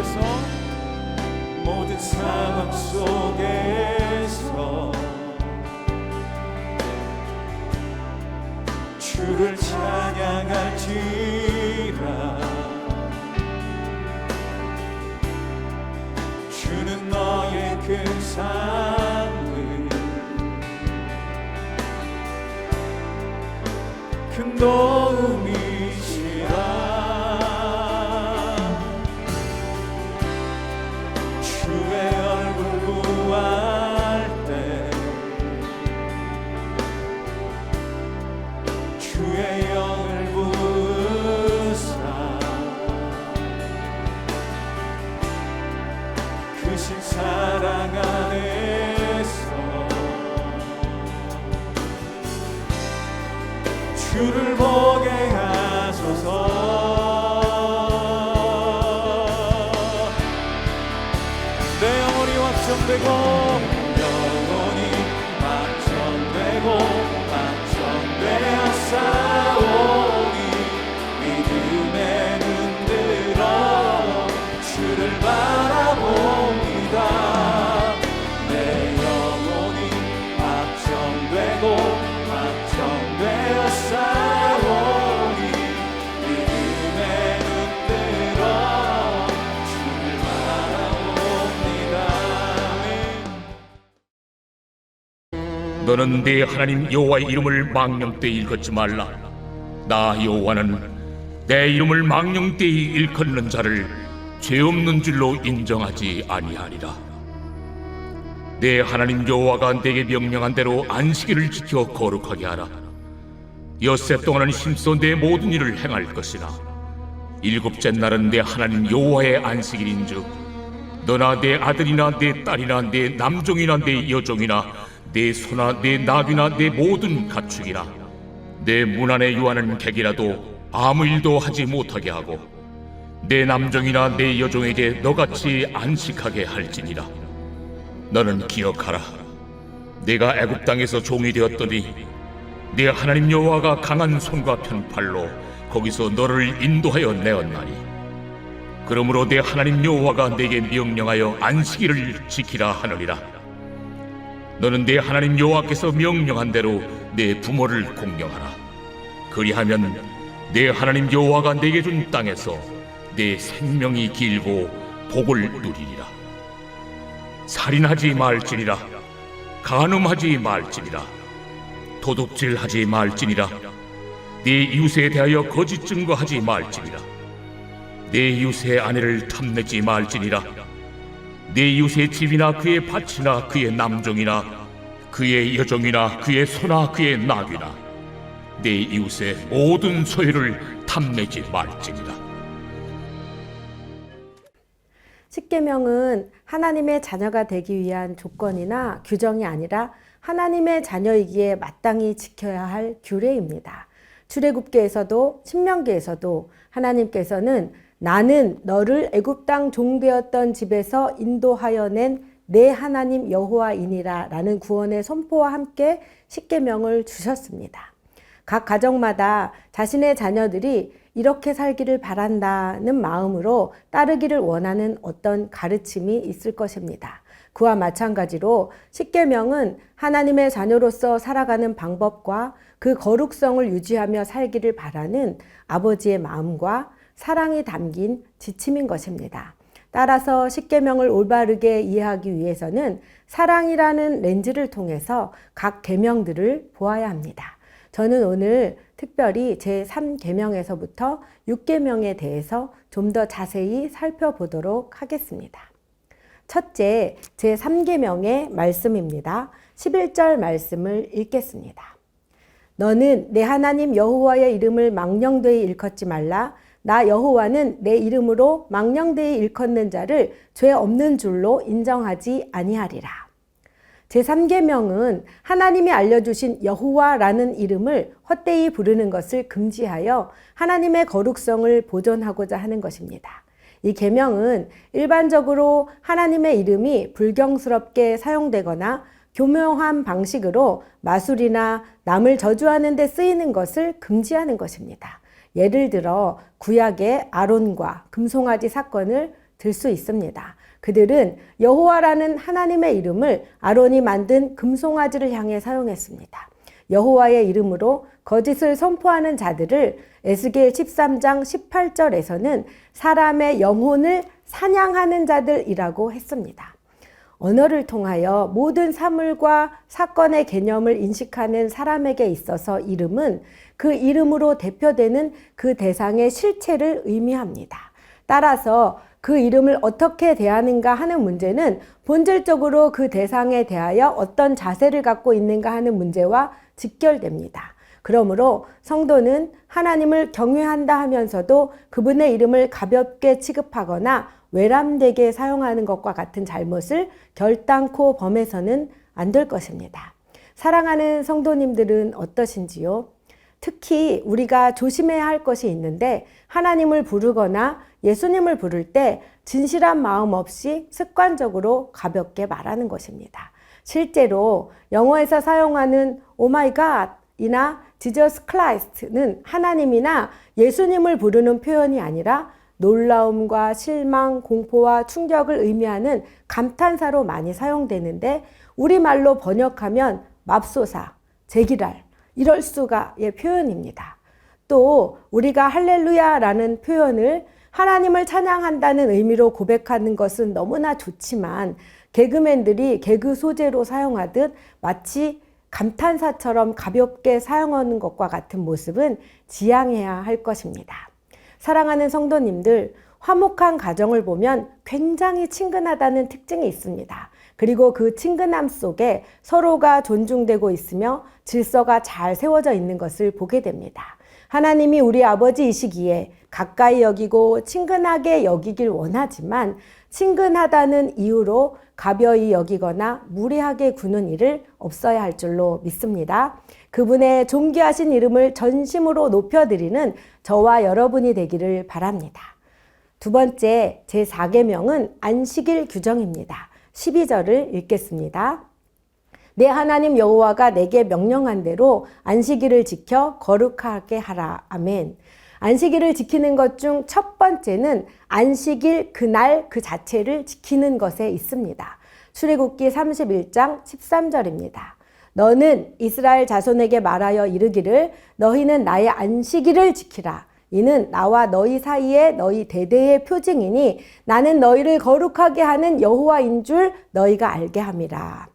속에서 모든 상황 속에서 주를 찬양할지라. 주는 너의 큰 삶을 큰 도움이시라. 주의 얼굴 구할 때 주의 영을 부으사 크신 사랑 안에서 주를 보게 하소서. 내 영혼이 확정되고 영혼이 확정되고 확정되었사오니 믿음에 눈들어 주를 바라봅니다. 내 영혼이 확정되고 확정되었사오니 믿음에 눈들어 주를 바라봅니다. 너는 네 하나님 여호와의 이름을 망령되이 일컫지 말라. 나 여호와는 내 이름을 망령되이 일컫는 자를 죄 없는 줄로 인정하지 아니하리라. 내 하나님 여호와가 내게 명령한 대로 안식일을 지켜 거룩하게 하라. 엿새 동안은 힘써 내 모든 일을 행할 것이나 일곱째 날은 내 하나님 여호와의 안식일인즉 너나 내 아들이나 내 딸이나 내 남종이나 내 여종이나 내 소나 내 나귀나 내 모든 가축이나 내 문 안에 유하는 객이라도 아무 일도 하지 못하게 하고 내 남종이나 내 여종에게 너같이 안식하게 할지니라. 너는 기억하라. 내가 애굽 땅에서 종이 되었더니 네 하나님 여호와가 강한 손과 편팔로 거기서 너를 인도하여 내었나니 그러므로 네 하나님 여호와가 내게 명령하여 안식일을 지키라 하느니라. 너는 네 하나님 여호와께서 명령한 대로 내 부모를 공경하라. 그리하면 네 하나님 여호와가 내게 준 땅에서 내 생명이 길고 복을 누리리라. 살인하지 말지니라. 간음하지 말지니라. 도둑질하지 말지니라. 네 이웃에 대하여 거짓 증거하지 말지니라. 네 이웃의 아내를 탐내지 말지니라. 네 이웃의 집이나 그의 밭이나 그의 남종이나 그의 여종이나 그의 소나 그의 나귀나 네 이웃의 모든 소유를 탐내지 말지니라. 십계명은 하나님의 자녀가 되기 위한 조건이나 규정이 아니라 하나님의 자녀이기에 마땅히 지켜야 할 규례입니다. 출애굽기에서도 신명기에서도 하나님께서는 나는 너를 애굽 땅 종되었던 집에서 인도하여 낸 내 하나님 여호와이니라 라는 구원의 선포와 함께 십계명을 주셨습니다. 각 가정마다 자신의 자녀들이 이렇게 살기를 바란다는 마음으로 따르기를 원하는 어떤 가르침이 있을 것입니다. 그와 마찬가지로 십계명은 하나님의 자녀로서 살아가는 방법과 그 거룩성을 유지하며 살기를 바라는 아버지의 마음과 사랑이 담긴 지침인 것입니다. 따라서 십계명을 올바르게 이해하기 위해서는 사랑이라는 렌즈를 통해서 각 계명들을 보아야 합니다. 저는 오늘 특별히 제3계명에서부터 6계명에 대해서 좀 더 자세히 살펴보도록 하겠습니다. 첫째, 제3계명의 말씀입니다. 11절 말씀을 읽겠습니다. 너는 내 하나님 여호와의 이름을 망령되이 일컫지 말라. 나 여호와는 내 이름으로 망령되이 일컫는 자를 죄 없는 줄로 인정하지 아니하리라. 제3계명은 하나님이 알려주신 여호와라는 이름을 헛되이 부르는 것을 금지하여 하나님의 거룩성을 보존하고자 하는 것입니다. 이 계명은 일반적으로 하나님의 이름이 불경스럽게 사용되거나 교묘한 방식으로 마술이나 남을 저주하는 데 쓰이는 것을 금지하는 것입니다. 예를 들어 구약의 아론과 금송아지 사건을 들 수 있습니다. 그들은 여호와라는 하나님의 이름을 아론이 만든 금송아지를 향해 사용했습니다. 여호와의 이름으로 거짓을 선포하는 자들을 에스겔 13장 18절에서는 사람의 영혼을 사냥하는 자들이라고 했습니다. 언어를 통하여 모든 사물과 사건의 개념을 인식하는 사람에게 있어서 이름은 그 이름으로 대표되는 그 대상의 실체를 의미합니다. 따라서 그 이름을 어떻게 대하는가 하는 문제는 본질적으로 그 대상에 대하여 어떤 자세를 갖고 있는가 하는 문제와 직결됩니다. 그러므로 성도는 하나님을 경외한다 하면서도 그분의 이름을 가볍게 취급하거나 외람되게 사용하는 것과 같은 잘못을 결단코 범해서는 안 될 것입니다. 사랑하는 성도님들은 어떠신지요? 특히 우리가 조심해야 할 것이 있는데 하나님을 부르거나 예수님을 부를 때 진실한 마음 없이 습관적으로 가볍게 말하는 것입니다. 실제로 영어에서 사용하는 Oh my God 이나 Jesus Christ는 하나님이나 예수님을 부르는 표현이 아니라 놀라움과 실망, 공포와 충격을 의미하는 감탄사로 많이 사용되는데 우리말로 번역하면 맙소사, 제기랄, 이럴 수가의 표현입니다. 또 우리가 할렐루야라는 표현을 하나님을 찬양한다는 의미로 고백하는 것은 너무나 좋지만 개그맨들이 개그 소재로 사용하듯 마치 감탄사처럼 가볍게 사용하는 것과 같은 모습은 지양해야 할 것입니다. 사랑하는 성도님들, 화목한 가정을 보면 굉장히 친근하다는 특징이 있습니다. 그리고 그 친근함 속에 서로가 존중되고 있으며 질서가 잘 세워져 있는 것을 보게 됩니다. 하나님이 우리 아버지이시기에 가까이 여기고 친근하게 여기길 원하지만 친근하다는 이유로 가벼이 여기거나 무례하게 구는 일을 없어야 할 줄로 믿습니다. 그분의 존귀하신 이름을 전심으로 높여드리는 저와 여러분이 되기를 바랍니다. 두 번째, 제4계명은 안식일 규정입니다. 12절을 읽겠습니다. 내 하나님 여호와가 내게 명령한 대로 안식일을 지켜 거룩하게 하라. 아멘. 안식일을 지키는 것 중 첫 번째는 안식일 그날 그 자체를 지키는 것에 있습니다. 출애굽기 31장 13절입니다. 너는 이스라엘 자손에게 말하여 이르기를 너희는 나의 안식일을 지키라. 이는 나와 너희 사이에 너희 대대의 표징이니 나는 너희를 거룩하게 하는 여호와인 줄 너희가 알게 함이라.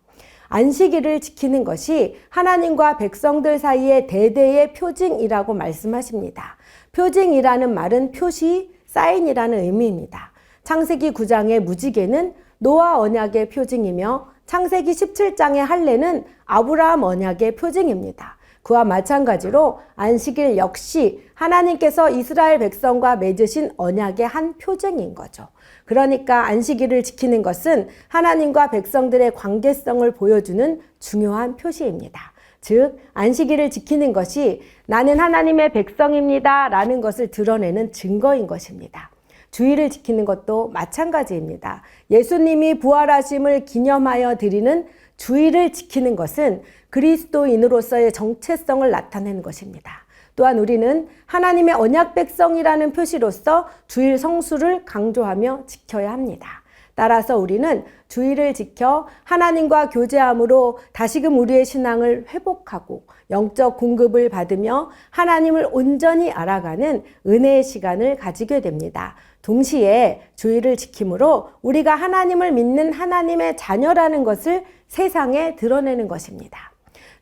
안식일을 지키는 것이 하나님과 백성들 사이의 대대의 표징이라고 말씀하십니다. 표징이라는 말은 표시, 사인이라는 의미입니다. 창세기 9장의 무지개는 노아 언약의 표징이며 창세기 17장의 할례는 아브라함 언약의 표징입니다. 그와 마찬가지로 안식일 역시 하나님께서 이스라엘 백성과 맺으신 언약의 한 표징인 거죠. 그러니까 안식일을 지키는 것은 하나님과 백성들의 관계성을 보여주는 중요한 표시입니다. 즉, 안식일을 지키는 것이 나는 하나님의 백성입니다 라는 것을 드러내는 증거인 것입니다. 주일을 지키는 것도 마찬가지입니다. 예수님이 부활하심을 기념하여 드리는 주일을 지키는 것은 그리스도인으로서의 정체성을 나타내는 것입니다. 또한 우리는 하나님의 언약 백성이라는 표시로서 주일 성수를 강조하며 지켜야 합니다. 따라서 우리는 주일을 지켜 하나님과 교제함으로 다시금 우리의 신앙을 회복하고 영적 공급을 받으며 하나님을 온전히 알아가는 은혜의 시간을 가지게 됩니다. 동시에 주일을 지킴으로 우리가 하나님을 믿는 하나님의 자녀라는 것을 세상에 드러내는 것입니다.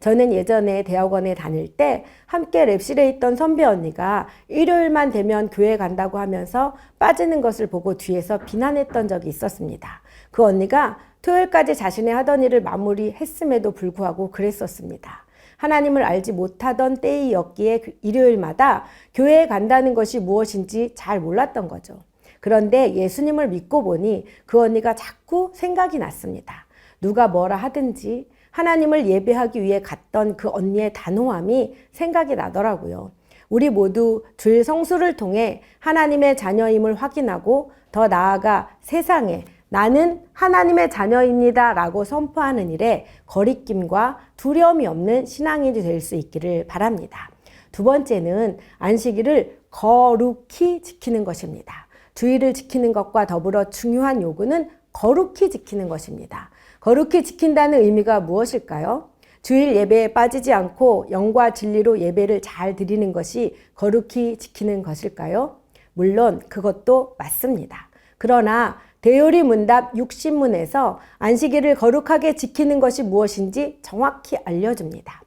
저는 예전에 대학원에 다닐 때 함께 랩실에 있던 선배 언니가 일요일만 되면 교회 간다고 하면서 빠지는 것을 보고 뒤에서 비난했던 적이 있었습니다. 그 언니가 토요일까지 자신의 하던 일을 마무리했음에도 불구하고 그랬었습니다. 하나님을 알지 못하던 때이었기에 일요일마다 교회에 간다는 것이 무엇인지 잘 몰랐던 거죠. 그런데 예수님을 믿고 보니 그 언니가 자꾸 생각이 났습니다. 누가 뭐라 하든지 하나님을 예배하기 위해 갔던 그 언니의 단호함이 생각이 나더라고요. 우리 모두 주일 성수를 통해 하나님의 자녀임을 확인하고 더 나아가 세상에 나는 하나님의 자녀입니다 라고 선포하는 일에 거리낌과 두려움이 없는 신앙인이 될 수 있기를 바랍니다. 두 번째는 안식일을 거룩히 지키는 것입니다. 주일을 지키는 것과 더불어 중요한 요구는 거룩히 지키는 것입니다. 거룩히 지킨다는 의미가 무엇일까요? 주일 예배에 빠지지 않고 영과 진리로 예배를 잘 드리는 것이 거룩히 지키는 것일까요? 물론 그것도 맞습니다. 그러나 대요리 문답 60문에서 안식일을 거룩하게 지키는 것이 무엇인지 정확히 알려줍니다.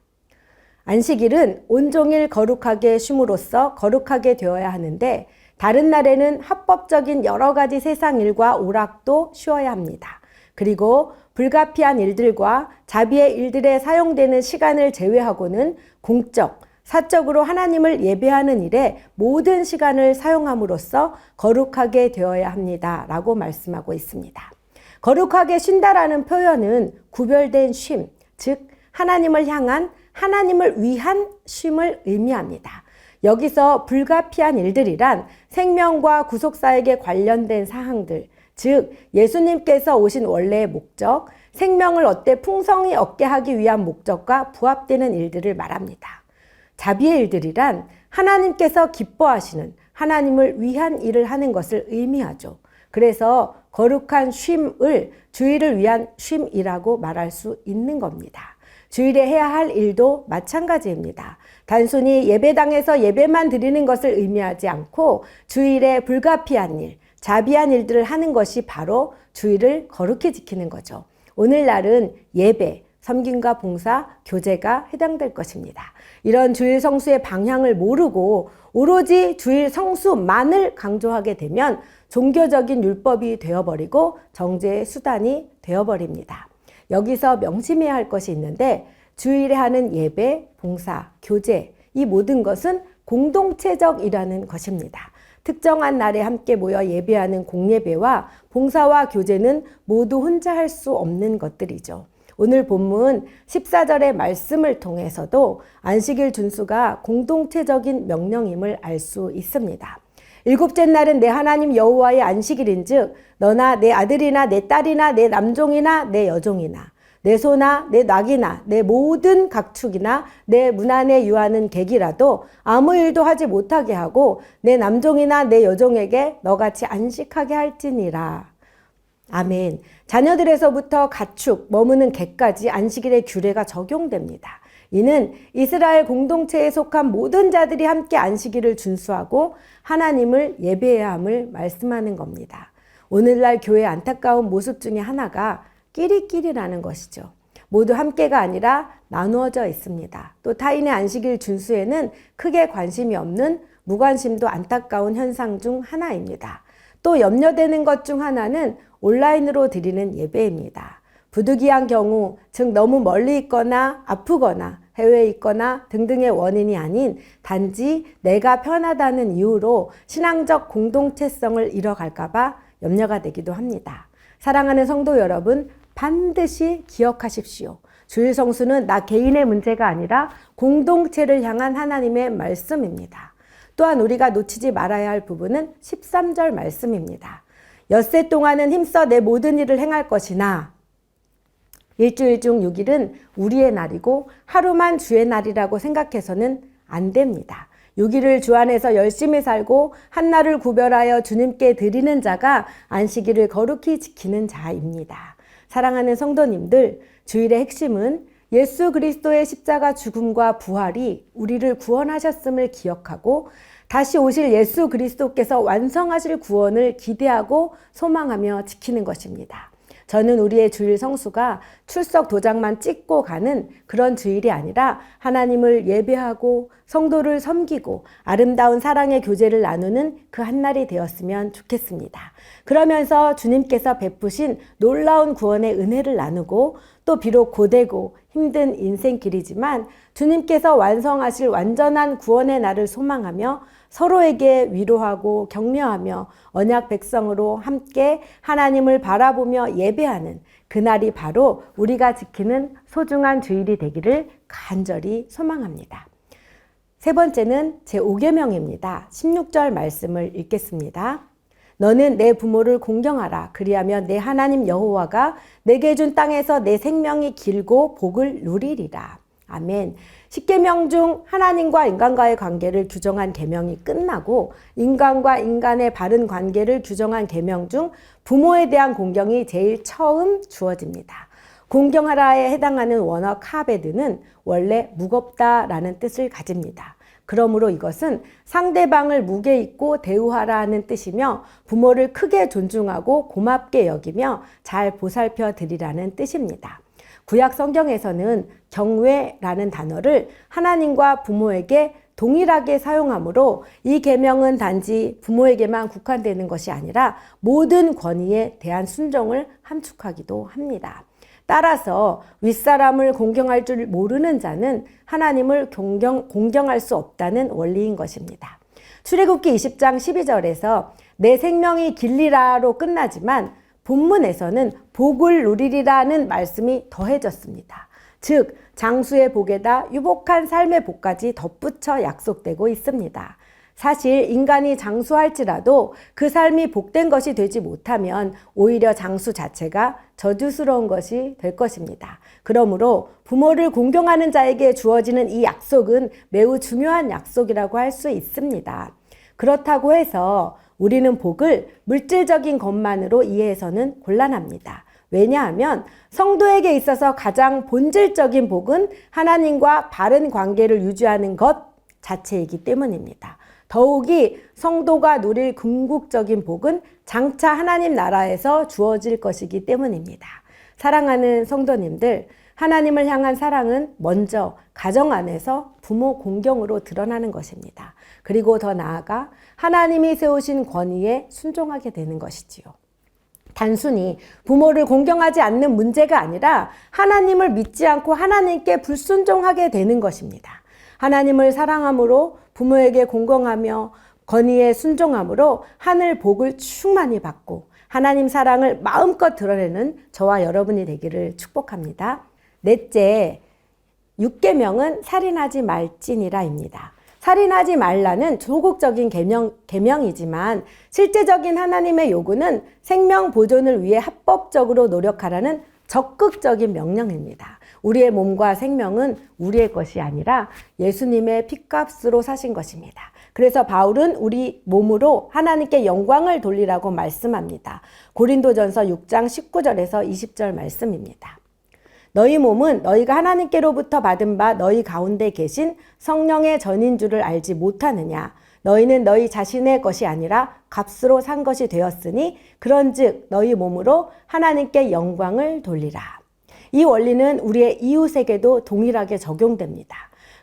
안식일은 온종일 거룩하게 쉼으로써 거룩하게 되어야 하는데 다른 날에는 합법적인 여러 가지 세상 일과 오락도 쉬어야 합니다. 그리고 불가피한 일들과 자비의 일들에 사용되는 시간을 제외하고는 공적, 사적으로 하나님을 예배하는 일에 모든 시간을 사용함으로써 거룩하게 되어야 합니다. 라고 말씀하고 있습니다. 거룩하게 쉰다라는 표현은 구별된 쉼, 즉 하나님을 향한 하나님을 위한 쉼을 의미합니다. 여기서 불가피한 일들이란 생명과 구속사에게 관련된 사항들, 즉 예수님께서 오신 원래의 목적, 생명을 얻되 풍성히 얻게 하기 위한 목적과 부합되는 일들을 말합니다. 자비의 일들이란 하나님께서 기뻐하시는 하나님을 위한 일을 하는 것을 의미하죠. 그래서 거룩한 쉼을 주일을 위한 쉼이라고 말할 수 있는 겁니다. 주일에 해야 할 일도 마찬가지입니다. 단순히 예배당에서 예배만 드리는 것을 의미하지 않고 주일에 불가피한 일, 자비한 일들을 하는 것이 바로 주일을 거룩히 지키는 거죠. 오늘날은 예배, 섬김과 봉사, 교제가 해당될 것입니다. 이런 주일 성수의 방향을 모르고 오로지 주일 성수만을 강조하게 되면 종교적인 율법이 되어버리고 정죄의 수단이 되어버립니다. 여기서 명심해야 할 것이 있는데 주일에 하는 예배, 봉사, 교제 이 모든 것은 공동체적이라는 것입니다. 특정한 날에 함께 모여 예배하는 공예배와 봉사와 교제는 모두 혼자 할 수 없는 것들이죠. 오늘 본문 14절의 말씀을 통해서도 안식일 준수가 공동체적인 명령임을 알 수 있습니다. 일곱째 날은 내 하나님 여호와의 안식일인즉 너나 내 아들이나 내 딸이나 내 남종이나 내 여종이나 내 소나 내 낙이나 내 모든 각축이나 내 문 안에 유하는 객이라도 아무 일도 하지 못하게 하고 내 남종이나 내 여종에게 너같이 안식하게 할지니라. 아멘. 자녀들에서부터 가축, 머무는 객까지 안식일의 규례가 적용됩니다. 이는 이스라엘 공동체에 속한 모든 자들이 함께 안식일을 준수하고 하나님을 예배해야 함을 말씀하는 겁니다. 오늘날 교회의 안타까운 모습 중에 하나가 끼리끼리라는 것이죠. 모두 함께가 아니라 나누어져 있습니다. 또 타인의 안식일 준수에는 크게 관심이 없는 무관심도 안타까운 현상 중 하나입니다. 또 염려되는 것 중 하나는 온라인으로 드리는 예배입니다. 부득이한 경우, 즉 너무 멀리 있거나 아프거나 해외에 있거나 등등의 원인이 아닌 단지 내가 편하다는 이유로 신앙적 공동체성을 잃어갈까 봐 염려가 되기도 합니다. 사랑하는 성도 여러분, 반드시 기억하십시오. 주일 성수는 나 개인의 문제가 아니라 공동체를 향한 하나님의 말씀입니다. 또한 우리가 놓치지 말아야 할 부분은 13절 말씀입니다. 엿새 동안은 힘써 내 모든 일을 행할 것이나 일주일 중 6일은 우리의 날이고 하루만 주의 날이라고 생각해서는 안 됩니다. 6일을 주 안에서 열심히 살고 한 날을 구별하여 주님께 드리는 자가 안식일을 거룩히 지키는 자입니다. 사랑하는 성도님들, 주일의 핵심은 예수 그리스도의 십자가 죽음과 부활이 우리를 구원하셨음을 기억하고 다시 오실 예수 그리스도께서 완성하실 구원을 기대하고 소망하며 지키는 것입니다. 저는 우리의 주일 성수가 출석 도장만 찍고 가는 그런 주일이 아니라 하나님을 예배하고 성도를 섬기고 아름다운 사랑의 교제를 나누는 그 한날이 되었으면 좋겠습니다. 그러면서 주님께서 베푸신 놀라운 구원의 은혜를 나누고 또 비록 고되고 힘든 인생길이지만 주님께서 완성하실 완전한 구원의 날을 소망하며 서로에게 위로하고 격려하며 언약 백성으로 함께 하나님을 바라보며 예배하는 그날이 바로 우리가 지키는 소중한 주일이 되기를 간절히 소망합니다. 세 번째는 제5계명입니다. 16절 말씀을 읽겠습니다. 너는 내 부모를 공경하라. 그리하면 내 하나님 여호와가 내게 준 땅에서 내 생명이 길고 복을 누리리라. 아멘. 10계명 중 하나님과 인간과의 관계를 규정한 계명이 끝나고 인간과 인간의 바른 관계를 규정한 계명 중 부모에 대한 공경이 제일 처음 주어집니다. 공경하라에 해당하는 원어 카베드는 원래 무겁다라는 뜻을 가집니다. 그러므로 이것은 상대방을 무게 있고 대우하라는 뜻이며 부모를 크게 존중하고 고맙게 여기며 잘 보살펴 드리라는 뜻입니다. 구약 성경에서는 경외라는 단어를 하나님과 부모에게 동일하게 사용하므로 이 계명은 단지 부모에게만 국한되는 것이 아니라 모든 권위에 대한 순종을 함축하기도 합니다. 따라서 윗사람을 공경할 줄 모르는 자는 하나님을 공경할 수 없다는 원리인 것입니다. 출애굽기 20장 12절에서 내 생명이 길리라로 끝나지만 본문에서는 복을 누리리라는 말씀이 더해졌습니다. 즉 장수의 복에다 유복한 삶의 복까지 덧붙여 약속되고 있습니다. 사실 인간이 장수할지라도 그 삶이 복된 것이 되지 못하면 오히려 장수 자체가 저주스러운 것이 될 것입니다. 그러므로 부모를 공경하는 자에게 주어지는 이 약속은 매우 중요한 약속이라고 할 수 있습니다. 그렇다고 해서 우리는 복을 물질적인 것만으로 이해해서는 곤란합니다. 왜냐하면 성도에게 있어서 가장 본질적인 복은 하나님과 바른 관계를 유지하는 것 자체이기 때문입니다. 더욱이 성도가 누릴 궁극적인 복은 장차 하나님 나라에서 주어질 것이기 때문입니다. 사랑하는 성도님들, 하나님을 향한 사랑은 먼저 가정 안에서 부모 공경으로 드러나는 것입니다. 그리고 더 나아가 하나님이 세우신 권위에 순종하게 되는 것이지요. 단순히 부모를 공경하지 않는 문제가 아니라 하나님을 믿지 않고 하나님께 불순종하게 되는 것입니다. 하나님을 사랑함으로 부모에게 공경하며 권위에 순종함으로 하늘 복을 충만히 받고 하나님 사랑을 마음껏 드러내는 저와 여러분이 되기를 축복합니다. 넷째, 6계명은 살인하지 말지니라입니다. 살인하지 말라는 조국적인 계명이지만 실제적인 하나님의 요구는 생명 보존을 위해 합법적으로 노력하라는 적극적인 명령입니다. 우리의 몸과 생명은 우리의 것이 아니라 예수님의 핏값으로 사신 것입니다. 그래서 바울은 우리 몸으로 하나님께 영광을 돌리라고 말씀합니다. 고린도전서 6장 19절에서 20절 말씀입니다. 너희 몸은 너희가 하나님께로부터 받은 바 너희 가운데 계신 성령의 전인 줄을 알지 못하느냐. 너희는 너희 자신의 것이 아니라 값으로 산 것이 되었으니 그런즉 너희 몸으로 하나님께 영광을 돌리라. 이 원리는 우리의 이웃에게도 동일하게 적용됩니다.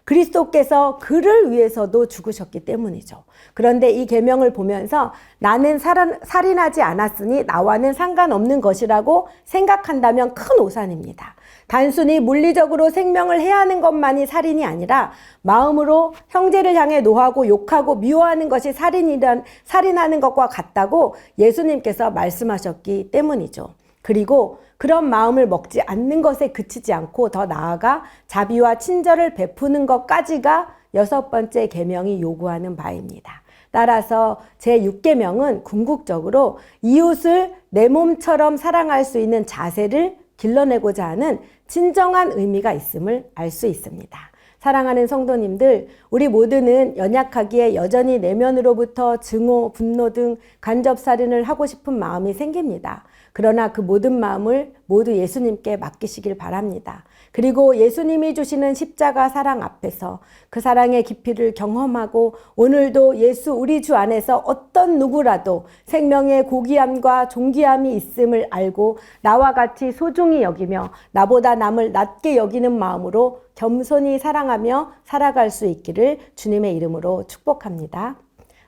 그리스도께서 그를 위해서도 죽으셨기 때문이죠. 그런데 이 계명을 보면서 나는 살인하지 않았으니 나와는 상관없는 것이라고 생각한다면 큰 오산입니다. 단순히 물리적으로 생명을 해하는 것만이 살인이 아니라 마음으로 형제를 향해 노하고 욕하고 미워하는 것이 살인하는 것과 같다고 예수님께서 말씀하셨기 때문이죠. 그리고 그런 마음을 먹지 않는 것에 그치지 않고 더 나아가 자비와 친절을 베푸는 것까지가 6번째 계명이 요구하는 바입니다. 따라서 제6계명은 궁극적으로 이웃을 내 몸처럼 사랑할 수 있는 자세를 길러내고자 하는 진정한 의미가 있음을 알 수 있습니다. 사랑하는 성도님들, 우리 모두는 연약하기에 여전히 내면으로부터 증오, 분노 등 간접살인을 하고 싶은 마음이 생깁니다. 그러나 그 모든 마음을 모두 예수님께 맡기시길 바랍니다. 그리고 예수님이 주시는 십자가 사랑 앞에서 그 사랑의 깊이를 경험하고 오늘도 예수 우리 주 안에서 어떤 누구라도 생명의 고귀함과 존귀함이 있음을 알고 나와 같이 소중히 여기며 나보다 남을 낮게 여기는 마음으로 겸손히 사랑하며 살아갈 수 있기를 주님의 이름으로 축복합니다.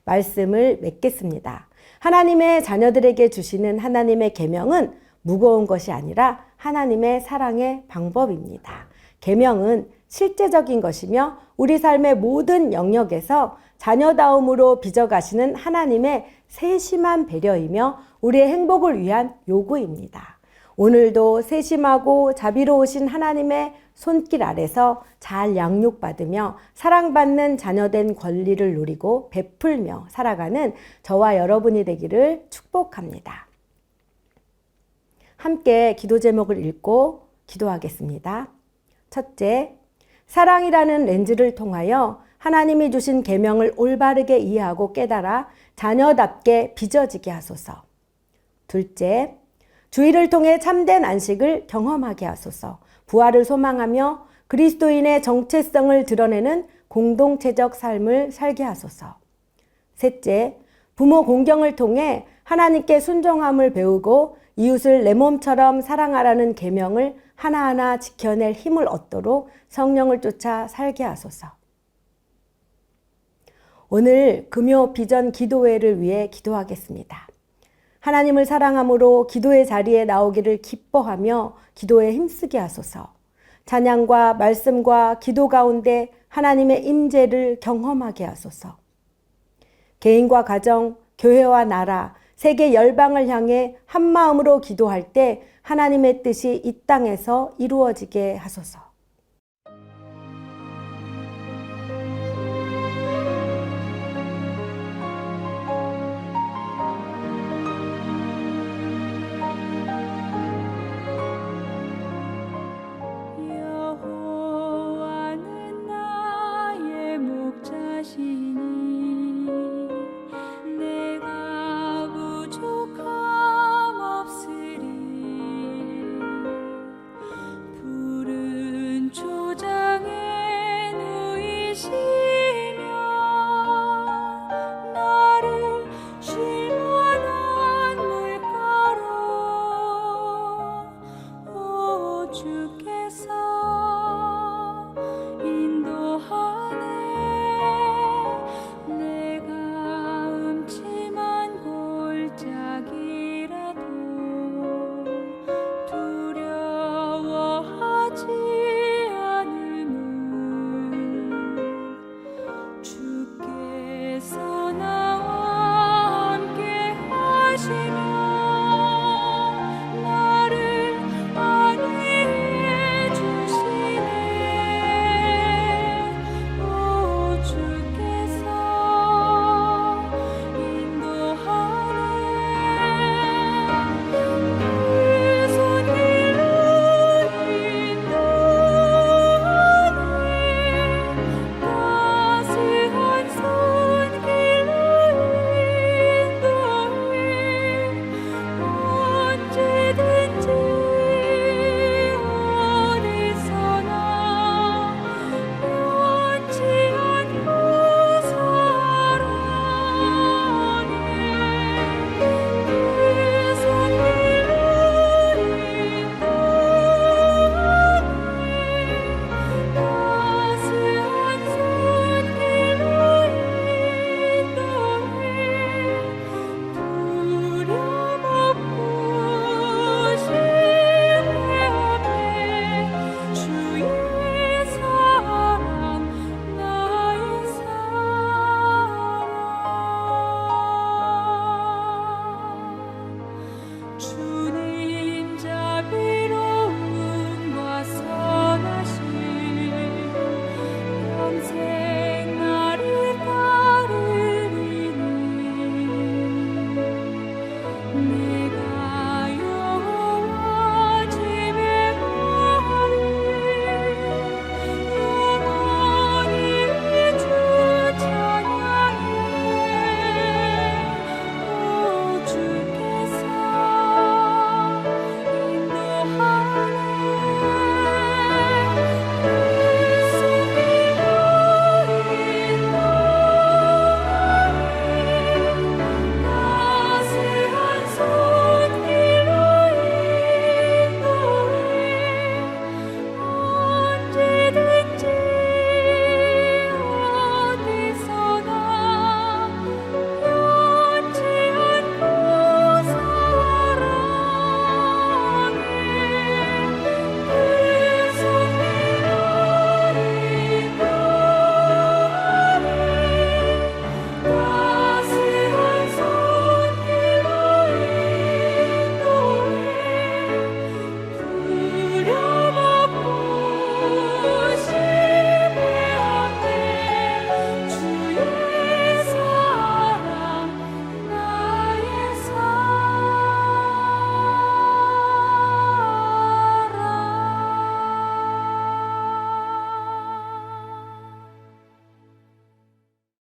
말씀을 맺겠습니다. 하나님의 자녀들에게 주시는 하나님의 계명은 무거운 것이 아니라 하나님의 사랑의 방법입니다. 계명은 실제적인 것이며 우리 삶의 모든 영역에서 자녀다움으로 빚어가시는 하나님의 세심한 배려이며 우리의 행복을 위한 요구입니다. 오늘도 세심하고 자비로우신 하나님의 손길 아래서 잘 양육받으며 사랑받는 자녀된 권리를 누리고 베풀며 살아가는 저와 여러분이 되기를 축복합니다. 함께 기도 제목을 읽고 기도하겠습니다. 첫째, 사랑이라는 렌즈를 통하여 하나님이 주신 계명을 올바르게 이해하고 깨달아 자녀답게 빚어지게 하소서. 둘째, 주의를 통해 참된 안식을 경험하게 하소서. 부활을 소망하며 그리스도인의 정체성을 드러내는 공동체적 삶을 살게 하소서. 셋째, 부모 공경을 통해 하나님께 순종함을 배우고 이웃을 내 몸처럼 사랑하라는 계명을 하나하나 지켜낼 힘을 얻도록 성령을 쫓아 살게 하소서. 오늘 금요 비전 기도회를 위해 기도하겠습니다. 하나님을 사랑함으로 기도의 자리에 나오기를 기뻐하며 기도에 힘쓰게 하소서. 찬양과 말씀과 기도 가운데 하나님의 임재를 경험하게 하소서. 개인과 가정, 교회와 나라, 세계 열방을 향해 한 마음으로 기도할 때 하나님의 뜻이 이 땅에서 이루어지게 하소서.